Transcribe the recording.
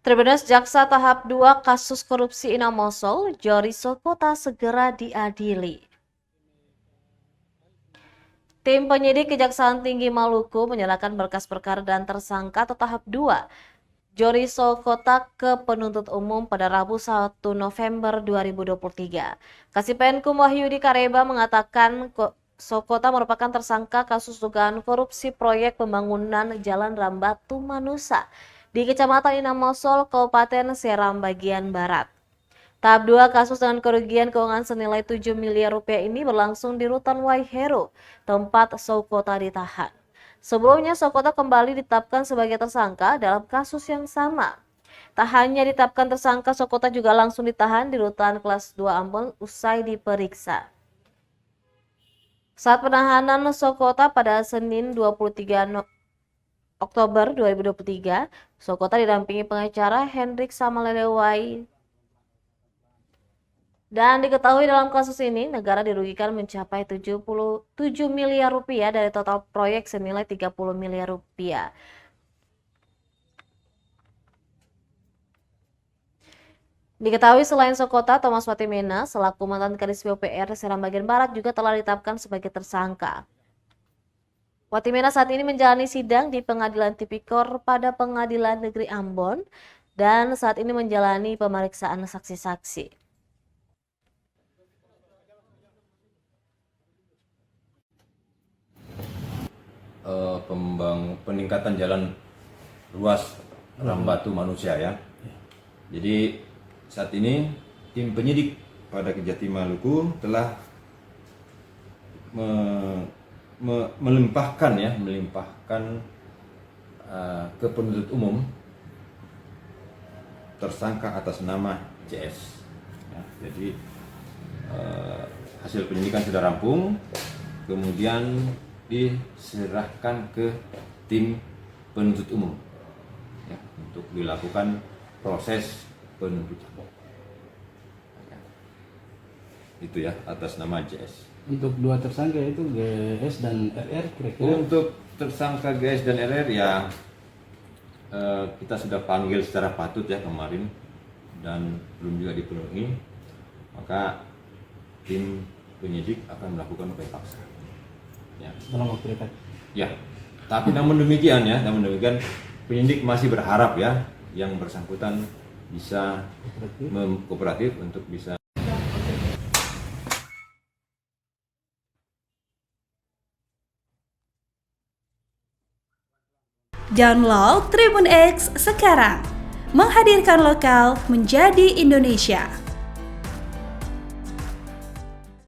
Tribunus Jaksa Tahap 2 kasus korupsi Inam Mosul, Jori Sokota segera diadili. Tim penyidik Kejaksaan Tinggi Maluku menyerahkan berkas perkara dan tersangka atau tahap 2 Jori Sokota ke penuntut umum pada Rabu 1 November 2023. Kasipenkum Wahyudi Kareba mengatakan Sokota merupakan tersangka kasus dugaan korupsi proyek pembangunan Jalan Rambatu Manusa di Kecamatan Inam Mosul, Kabupaten Seram bagian Barat. Tahap 2 kasus dengan kerugian keuangan senilai 7 miliar rupiah ini berlangsung di Rutan Waihero, tempat Sokota ditahan. Sebelumnya Sokota kembali ditetapkan sebagai tersangka dalam kasus yang sama. Tak hanya ditetapkan tersangka, Sokota juga langsung ditahan di Rutan Kelas 2 Ambon usai diperiksa. Saat penahanan Sokota pada Senin 23 Oktober 2023, Sokota didampingi pengacara Hendrik Samalelewai. Dan diketahui dalam kasus ini, negara dirugikan mencapai 77 miliar rupiah dari total proyek senilai 30 miliar rupiah. Diketahui selain Sokota, Thomas Watimena selaku mantan Kadis PUPR Seram bagian Barat juga telah ditetapkan sebagai tersangka. Watimena saat ini menjalani sidang di Pengadilan Tipikor pada Pengadilan Negeri Ambon dan saat ini menjalani pemeriksaan saksi-saksi. Peningkatan jalan ruas Rambatu Manusia ya. Jadi saat ini tim penyidik pada Kejati Maluku telah melimpahkan ke penuntut umum tersangka atas nama JS. Ya, jadi hasil penyidikan sudah rampung, kemudian diserahkan ke tim penuntut umum ya, untuk dilakukan proses penuntutan ya. Itu ya atas nama JS. Untuk dua tersangka itu GS dan RR kira-kira? Untuk tersangka GS dan RR ya kita sudah panggil secara patut ya kemarin dan belum juga dipenuhi, maka tim penyidik akan melakukan upaya paksa. Ya. Dalam waktu dekat. Ya. Tapi namun demikian penyidik masih berharap ya yang bersangkutan bisa kooperatif untuk bisa. Download Tribun X sekarang, menghadirkan lokal menjadi Indonesia.